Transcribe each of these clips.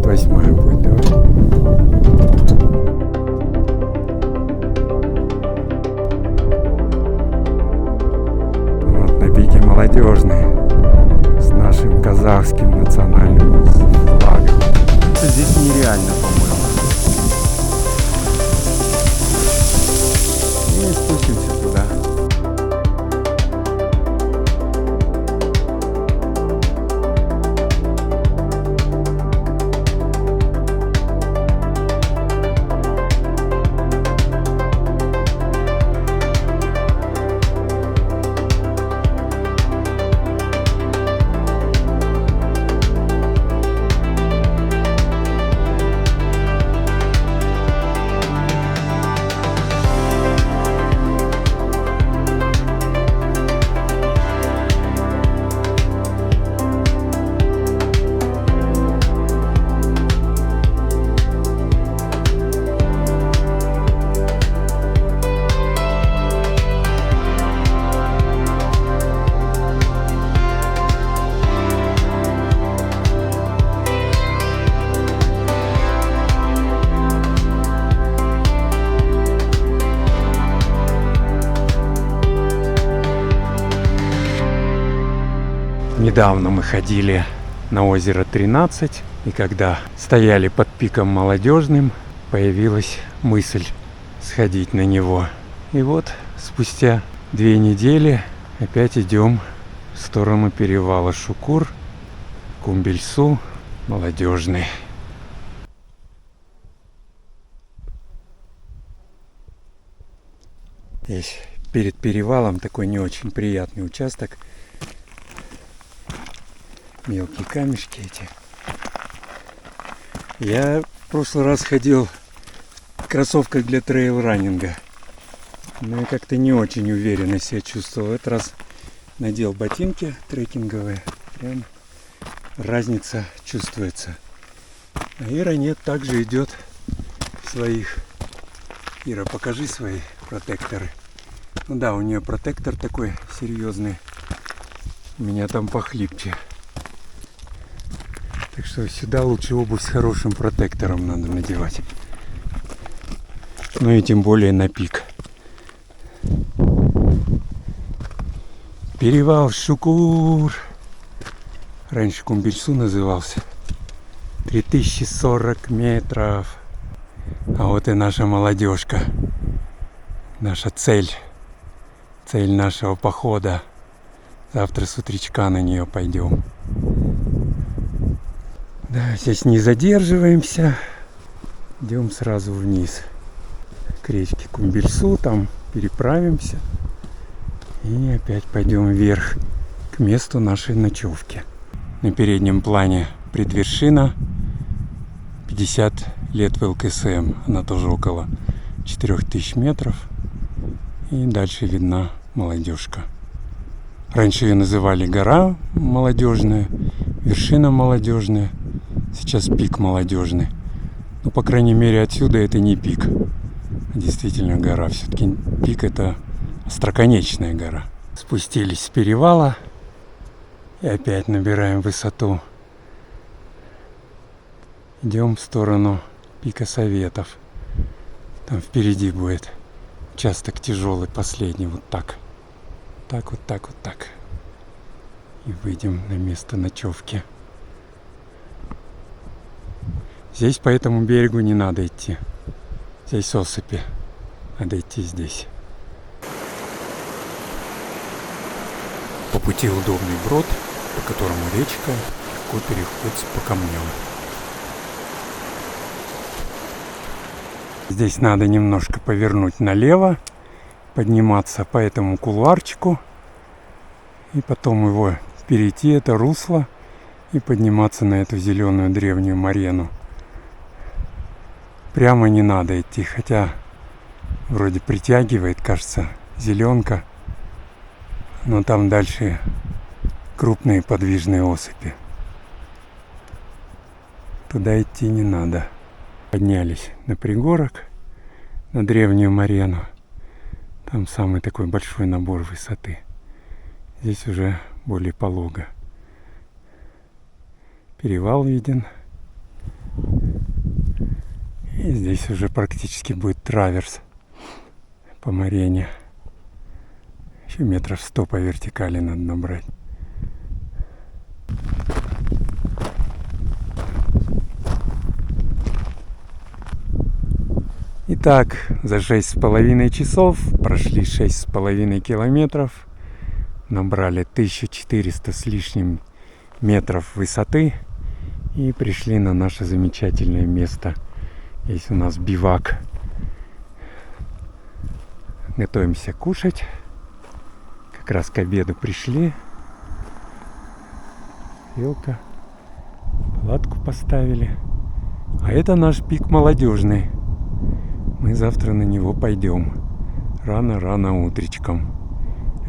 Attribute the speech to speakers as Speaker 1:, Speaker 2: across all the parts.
Speaker 1: Восьмая будет, давай. Вот на пике Молодежной с нашим казахским национальным флагом. Здесь нереально, по-моему. И спустимся туда. Недавно мы ходили на озеро 13, и когда стояли под пиком Молодежным, появилась мысль сходить на него. И вот спустя 2 недели опять идем в сторону перевала Шукур, Кумбельсу, Молодежный. Здесь перед перевалом такой не очень приятный участок. Мелкие камешки эти. Я в прошлый раз ходил в кроссовках для трейл-раннинга. Но я как-то не очень уверенно себя чувствовал. В этот раз надел ботинки трекинговые. Прям разница чувствуется. А Ира нет, также идет в своих. Ира, покажи свои протекторы. Ну да, у нее протектор такой серьезный. У меня там похлипче. Так что сюда лучше обувь с хорошим протектором надо надевать. Ну и тем более на пик. Перевал Шукур. Раньше Кумбельсу назывался. 3040 метров. А вот и наша молодежка. Наша цель. Цель нашего похода. Завтра с утречка на нее пойдем. Да, здесь не задерживаемся. Идем сразу вниз. К речке Кумбельсу. Там переправимся. И опять пойдем вверх. К месту нашей ночевки. На переднем плане предвершина. 50 лет в ЛКСМ. Она тоже около 4000 метров. И дальше видна Молодежка. Раньше ее называли гора Молодежная, вершина Молодежная. Сейчас пик Молодежный. Ну, по крайней мере, отсюда это не пик. Действительно гора. Все-таки пик — это остроконечная гора. Спустились с перевала. И опять набираем высоту. Идем в сторону пика Советов. Там впереди будет участок тяжелый, последний. Вот так. Так, вот так, вот так. И выйдем на место ночевки. Здесь по этому берегу не надо идти. Здесь осыпи. Надо идти здесь. По пути удобный брод, по которому речка легко переходит по камням. Здесь надо немножко повернуть налево, подниматься по этому кулуарчику, и потом его перейти, это русло, и подниматься на эту зеленую древнюю марену. Прямо не надо идти, хотя вроде притягивает, кажется, зеленка, но там дальше крупные подвижные осыпи. туда идти не надо. Поднялись на пригорок, на древнюю Марену. Там самый такой большой набор высоты. Здесь уже более полого. Перевал виден. И здесь уже практически будет траверс по Марене. Еще метров 100 по вертикали надо набрать. Итак, за 6,5 часов прошли 6,5 километров. Набрали 1400 с лишним метров высоты. И пришли на наше замечательное место. Здесь у нас бивак. Готовимся кушать. Как раз к обеду пришли. Вилка. Палатку поставили. А это наш пик молодежный. Мы завтра на него пойдем. Рано-рано утречком.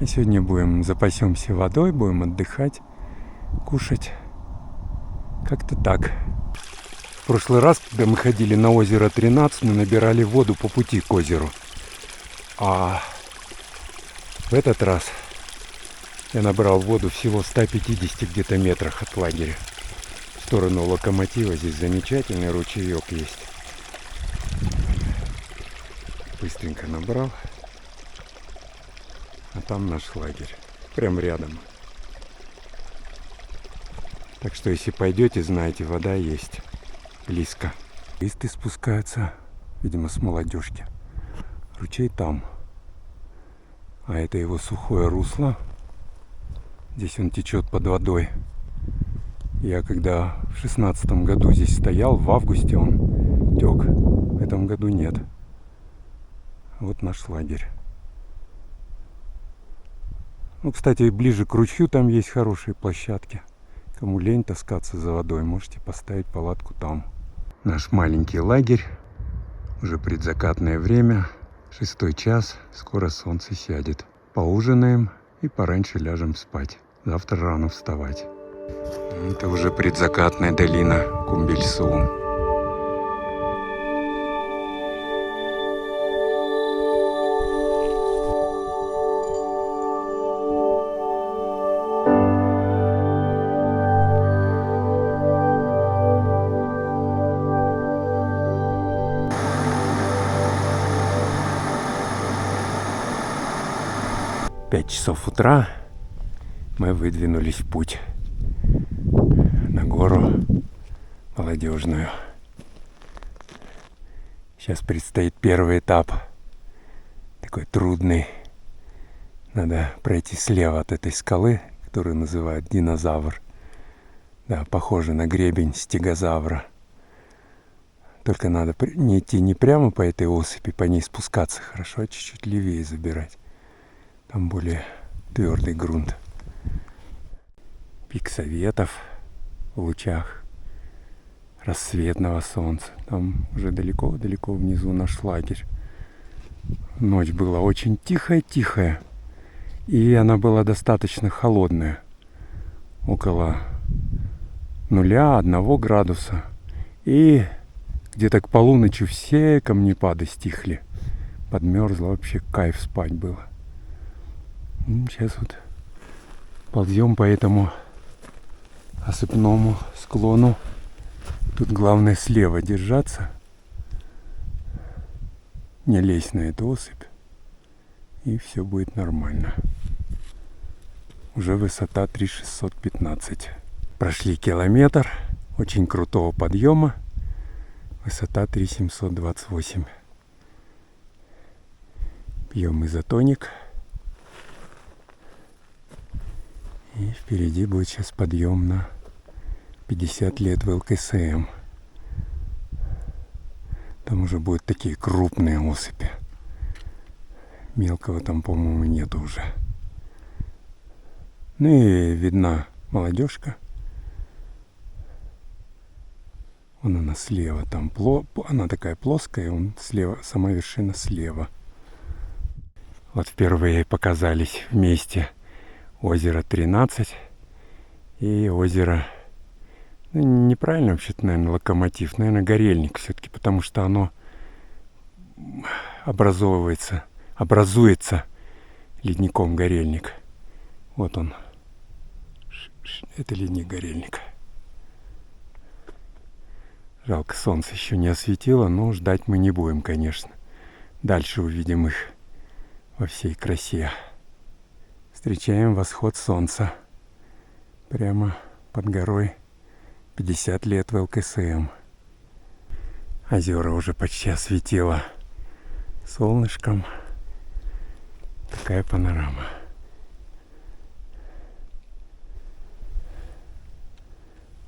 Speaker 1: А сегодня запасемся водой, будем отдыхать, кушать. Как-то так. В прошлый раз, когда мы ходили на озеро 13, мы набирали воду по пути к озеру. А в этот раз я набрал воду всего в 150 где-то метрах от лагеря. В сторону Локомотива здесь замечательный ручеек есть. Быстренько набрал. А там наш лагерь. Прям рядом. Так что если пойдете, знаете, вода есть. Близко. Туристы спускаются, видимо, с молодежки. Ручей там. А это его сухое русло. Здесь он течет под водой. Я когда в 16 году здесь стоял, в августе он тек. В этом году нет. Вот наш лагерь. Ну, кстати, ближе к ручью там есть хорошие площадки. Кому лень таскаться за водой, можете поставить палатку там. Наш маленький лагерь. Уже предзакатное время. 6 час. Скоро солнце сядет. Поужинаем и пораньше ляжем спать. Завтра рано вставать. Это уже предзакатная долина Кумбельсу. В 5 часов утра мы выдвинулись в путь на гору Молодежную. Сейчас предстоит первый этап, такой трудный. Надо пройти слева от этой скалы, которую называют Динозавр. Да, похоже на гребень стегозавра. Только надо не идти не прямо по этой осыпи, по ней спускаться хорошо, а чуть-чуть левее забирать. Там более твердый грунт. Пик Советов в лучах рассветного солнца. Там уже далеко-далеко внизу наш лагерь. Ночь была очень тихая-тихая. И она была достаточно холодная. Около 0-1 градуса. И где-то к полуночи все камнепады стихли. Подмерзло, вообще кайф спать было. Сейчас вот ползем по этому осыпному склону. Тут главное слева держаться. Не лезть на эту осыпь. И все будет нормально. Уже высота 3615. Прошли километр. Очень крутого подъема. Высота 3728. Пьем изотоник. И впереди будет сейчас подъем на 50 лет в ЛКСМ. Там уже будут такие крупные осыпи. Мелкого там, по-моему, нету уже. Ну и видна молодежка. Вон она слева. Там она такая плоская, он слева, сама вершина слева. Вот впервые показались вместе озеро 13 и озеро Ну, неправильно вообще-то, наверное, локомотив. Наверное, горельник все-таки, потому что оно образуется ледником горельник. Вот он. Это ледник горельника. Жалко, солнце еще не осветило, но ждать мы не будем, конечно. Дальше увидим их во всей красе. Встречаем восход солнца. Прямо под горой 50 лет в ЛКСМ. Озера уже почти осветило солнышком. Такая панорама.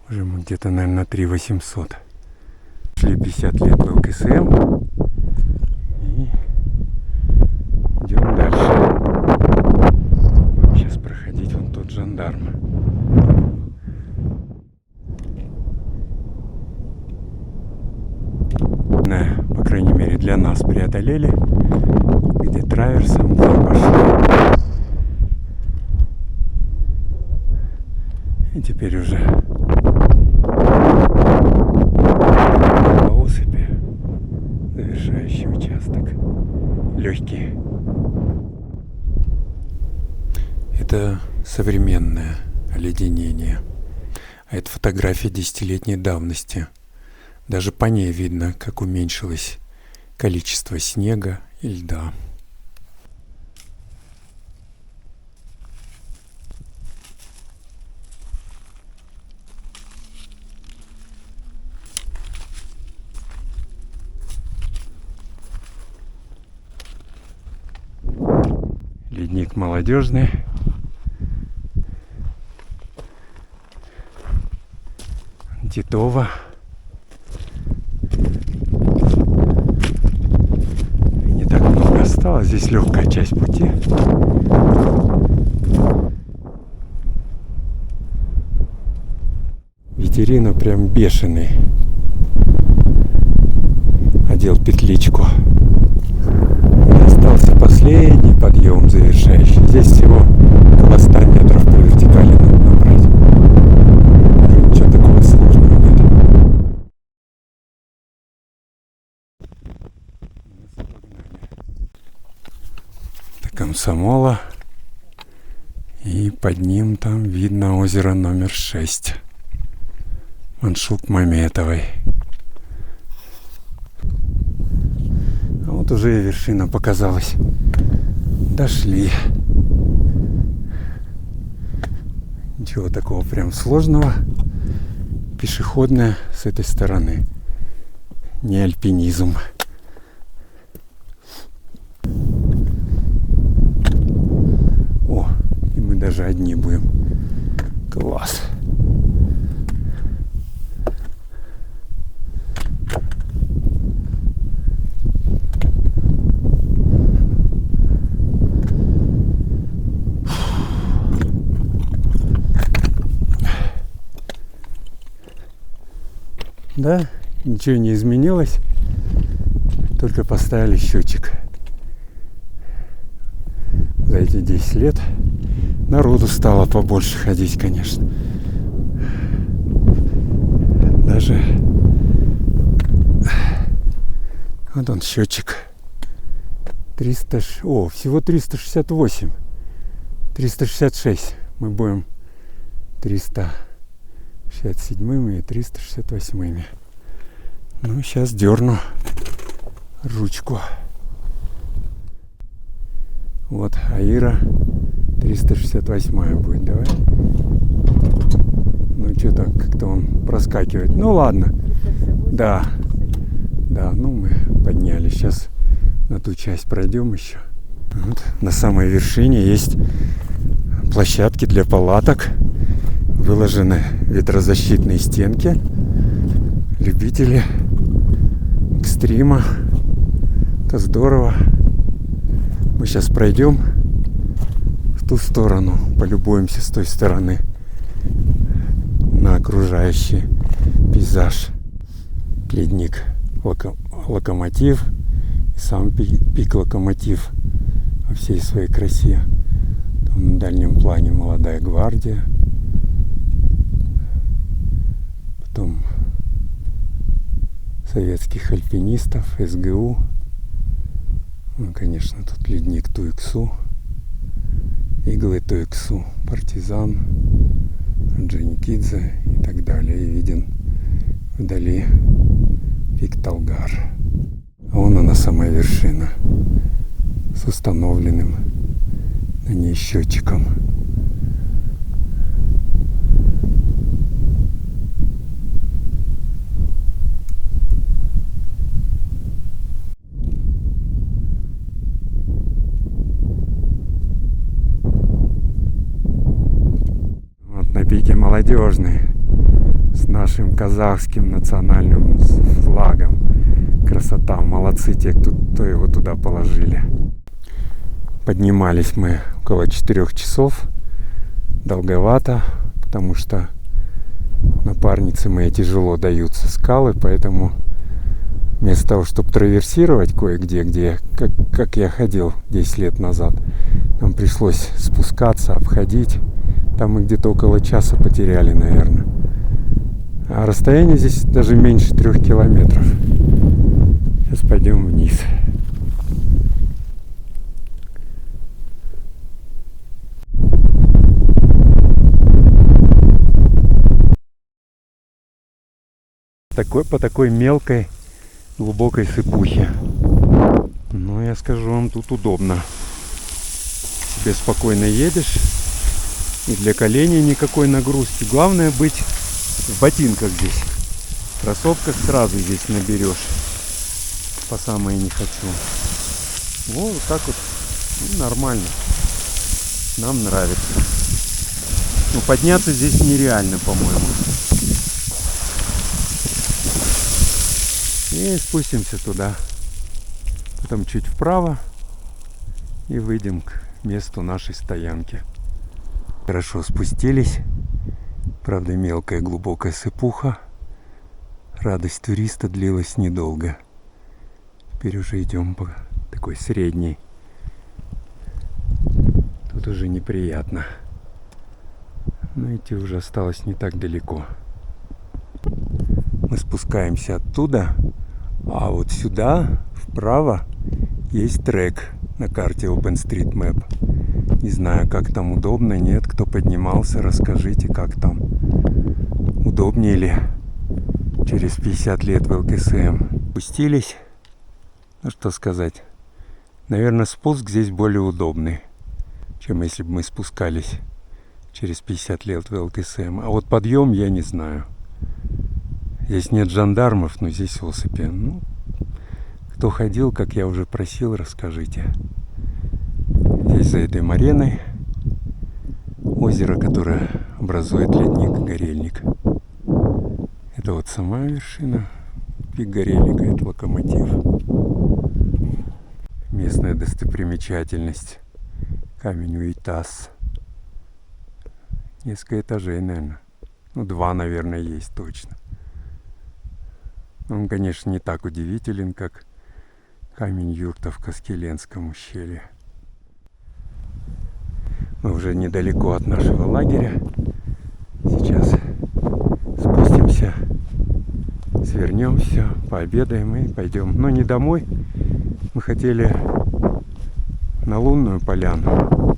Speaker 1: Уже мы где-то, наверное, на 3800. Шли 50 лет в ЛКСМ. И идем дальше. Будем сейчас проходить вон тот жандарм. По крайней мере, для нас преодолели. Где траверсом, где пошли. И теперь уже по осыпи завершающий участок. Легкий. Это современное оледенение. А это фотография 10-летней давности. Даже по ней видно, как уменьшилось количество снега и льда. Ледник молодежный. Титова. Не так много осталось. Здесь легкая часть пути. Ветерина прям бешеный. Одел петличку. Остался последний подъем завершающий. Здесь всего около 100 метров по вертикали надо набрать. Ничего такого сложного нет. Это Комсомола. И под ним там видно озеро номер 6. Маншук-Маметовой. А вот уже и вершина показалась. Дошли. Ничего такого прям сложного. Пешеходная с этой стороны. Не альпинизм. О, и мы даже одни будем. Класс. Да, ничего не изменилось, только поставили счетчик. За эти 10 лет народу стало побольше ходить, конечно. Даже вот он счетчик. 300, всего 368. 366. Мы будем 367 и 368. Ну, сейчас дерну ручку. Вот, Аира 368 будет, давай. Ну, что-то как-то он проскакивает. Ну, ладно. Да, ну мы поднялись. Сейчас на ту часть пройдем еще. Вот, на самой вершине есть площадки для палаток. Выложены ветрозащитные стенки. Любители экстрима. Это здорово. Мы сейчас пройдем в ту сторону. Полюбуемся с той стороны на окружающий пейзаж. Ледник Локомотив. И сам пик Локомотив во всей своей красе. Там на дальнем плане Молодая гвардия. Потом советских альпинистов, СГУ. Ну, конечно, тут ледник Туиксу, иглы Туиксу, Партизан, Орджоникидзе и так далее. И виден вдали пик Талгар. А вон она, самая вершина, с установленным на ней счетчиком. Вот на пике Молодежный с нашим казахским национальным флагом. Красота, молодцы те, кто его туда положили. Поднимались мы около 4 часов. Долговато, потому что напарнице моей тяжело даются скалы, поэтому вместо того, чтобы траверсировать кое-где, как я ходил 10 лет назад, нам пришлось спускаться, обходить. Там мы где-то около часа потеряли, наверное. А расстояние здесь даже меньше 3 километров. Сейчас пойдем вниз. По такой мелкой, глубокой сыпухе. Но я скажу вам, тут удобно. Себе спокойно едешь. И для коленей никакой нагрузки. Главное быть в ботинках здесь. В кроссовках сразу здесь наберешь. По самое не хочу. Вот так вот. Ну, нормально. Нам нравится. Ну, подняться здесь нереально, по-моему. И спустимся туда. Потом чуть вправо. И выйдем к месту нашей стоянки. Хорошо спустились. Правда, мелкая глубокая сыпуха. Радость туриста длилась недолго. Теперь уже идем по такой средней. Тут уже неприятно. Но идти уже осталось не так далеко. Мы спускаемся оттуда. А вот сюда, вправо, есть трек на карте OpenStreetMap. Не знаю, как там, удобно, нет. Кто поднимался, расскажите, как там. Удобнее ли через 50 лет в ЛКСМ. Спустились. Ну что сказать. Наверное, спуск здесь более удобный, чем если бы мы спускались через 50 лет в ЛКСМ. А вот подъем я не знаю. Здесь нет жандармов, но здесь осыпи. Ну, кто ходил, как я уже просил, расскажите. Здесь за этой мореной озеро, которое образует ледник-горельник. Это вот сама вершина. Пик Горельника — это Локомотив. Местная достопримечательность. Камень Уитас. Несколько этажей, наверное. Ну, 2, наверное, есть точно. Он, конечно, не так удивителен, как камень Юрта в Каскеленском ущелье. Мы уже недалеко от нашего лагеря. Сейчас спустимся, свернем все, пообедаем и пойдем. Но не домой. Мы хотели на Лунную поляну.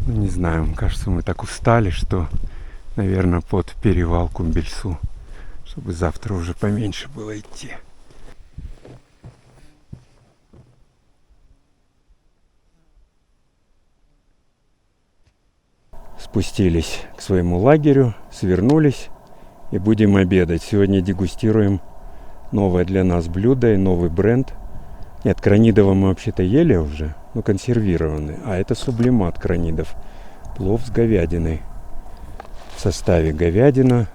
Speaker 1: Ну, не знаю, кажется, мы так устали, что, наверное, под перевал Кумбельсу, чтобы завтра уже поменьше было идти. Спустились к своему лагерю, свернулись и будем обедать. Сегодня дегустируем новое для нас блюдо и новый бренд. Нет, кранидово мы вообще-то ели уже, но консервированный. А это сублимат кранидов. Плов с говядиной. В составе говядина.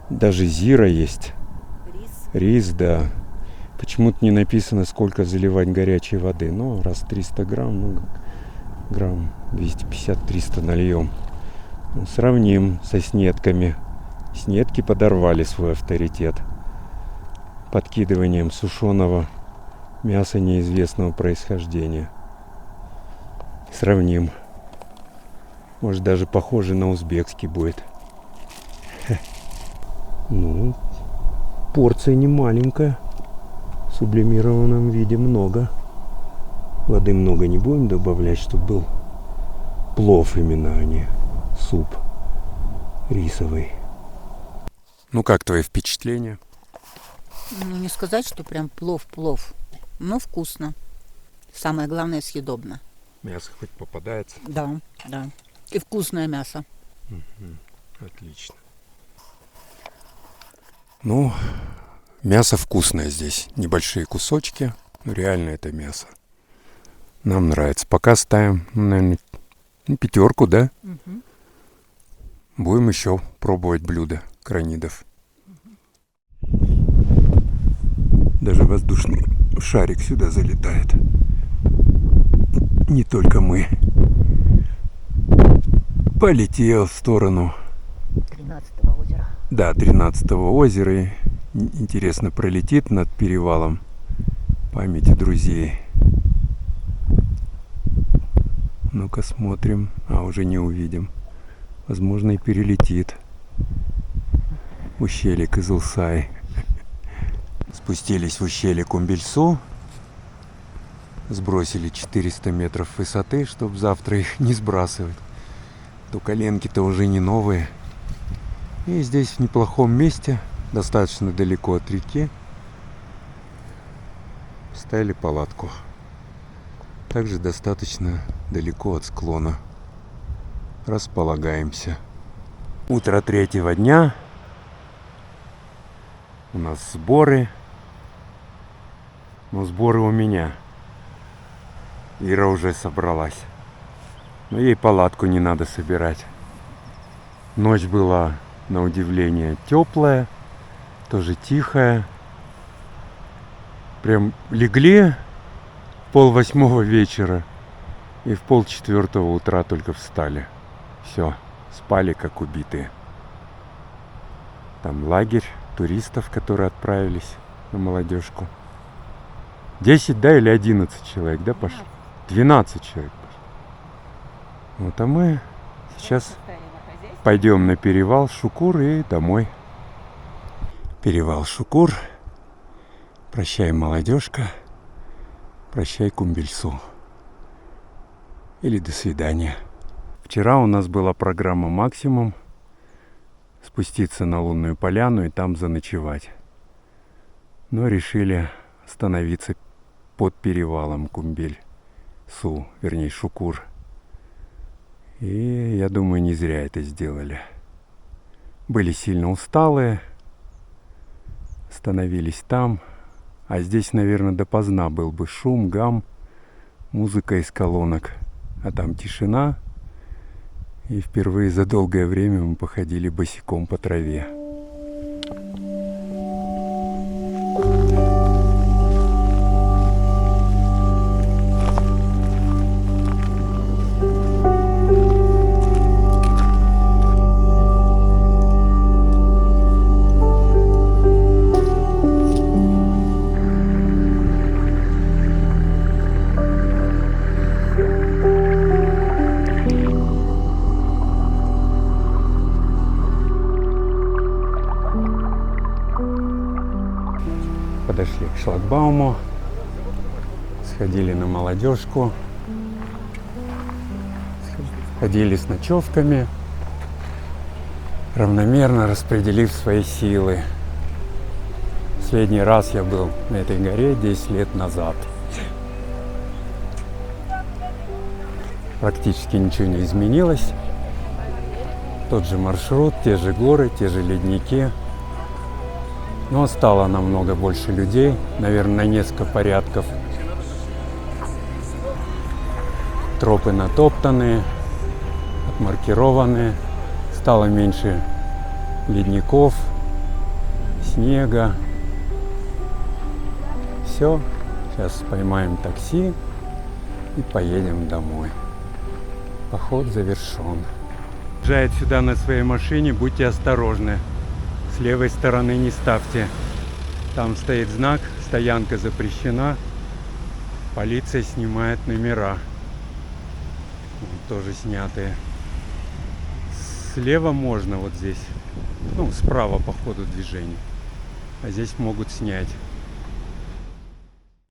Speaker 1: Даже зира есть. Рис, да. Почему-то не написано, сколько заливать горячей воды. Ну, раз 300 грамм, ну, грамм 250-300 нальем. Ну, сравним со снетками. Снетки подорвали свой авторитет подкидыванием сушеного мяса неизвестного происхождения. Сравним. Может, даже похоже на узбекский будет. Ну, порция не маленькая. В сублимированном виде много. Воды много не будем добавлять, чтобы был плов именно, а не суп рисовый. Ну как твои впечатления?
Speaker 2: Ну, не сказать, что прям плов-плов, но вкусно. Самое главное, съедобно.
Speaker 1: Мясо хоть попадается?
Speaker 2: Да, да. И вкусное мясо.
Speaker 1: Отлично. Ну, мясо вкусное здесь. Небольшие кусочки. Ну, реально это мясо. Нам нравится. Пока ставим, наверное, 5, да?
Speaker 2: Угу.
Speaker 1: Будем еще пробовать блюда кранидов. Даже воздушный шарик сюда залетает. Не только мы. Полетел в сторону
Speaker 2: 13-го озера.
Speaker 1: Да, 13-го озера. И интересно, пролетит над перевалом памяти друзей. Ну-ка смотрим. Уже не увидим. Возможно, и перелетит. Ущелье Кызылсай. Спустились в ущелье Кумбельсу. Сбросили 400 метров высоты, чтобы завтра их не сбрасывать. То коленки-то уже не новые. И здесь в неплохом месте, достаточно далеко от реки, ставили палатку. Также достаточно далеко от склона. Располагаемся. Утро 3-го дня. У нас сборы. Но сборы у меня. Ира уже собралась. Но ей палатку не надо собирать. Ночь была, на удивление, теплая. Тоже тихая. Прям легли в 7:30 вечера. И в 3:30 утра только встали. Все, спали как убитые. Там лагерь туристов, которые отправились на молодежку. 10, да, или 11 человек, да, пошли? 12 человек пошли. Вот, а мы сейчас пойдем на перевал Шукур и домой. Перевал Шукур. Прощай, молодежка. Прощай, Кумбельсу. Или до свидания. Вчера у нас была программа «Максимум». Спуститься на лунную поляну и там заночевать. Но решили остановиться под перевалом Кумбельсу, вернее Шукур. И я думаю, не зря это сделали. Были сильно усталые, остановились там. А здесь, наверное, допоздна был бы шум, гам, музыка из колонок. А там тишина. И впервые за долгое время мы походили босиком по траве. Подошли к шлагбауму, сходили на молодежку, ходили с ночевками, равномерно распределив свои силы. Последний раз я был на этой горе 10 лет назад. Практически ничего не изменилось. Тот же маршрут, те же горы, те же ледники. Но стало намного больше людей, наверное, на несколько порядков. Тропы натоптанные, отмаркированные. Стало меньше ледников, снега. Все, сейчас поймаем такси и поедем домой. Поход завершен. Приезжает сюда на своей машине, будьте осторожны. С левой стороны не ставьте. Там стоит знак, стоянка запрещена. Полиция снимает номера. Тоже снятые. Слева можно вот здесь. Ну, справа по ходу движения. А здесь могут снять.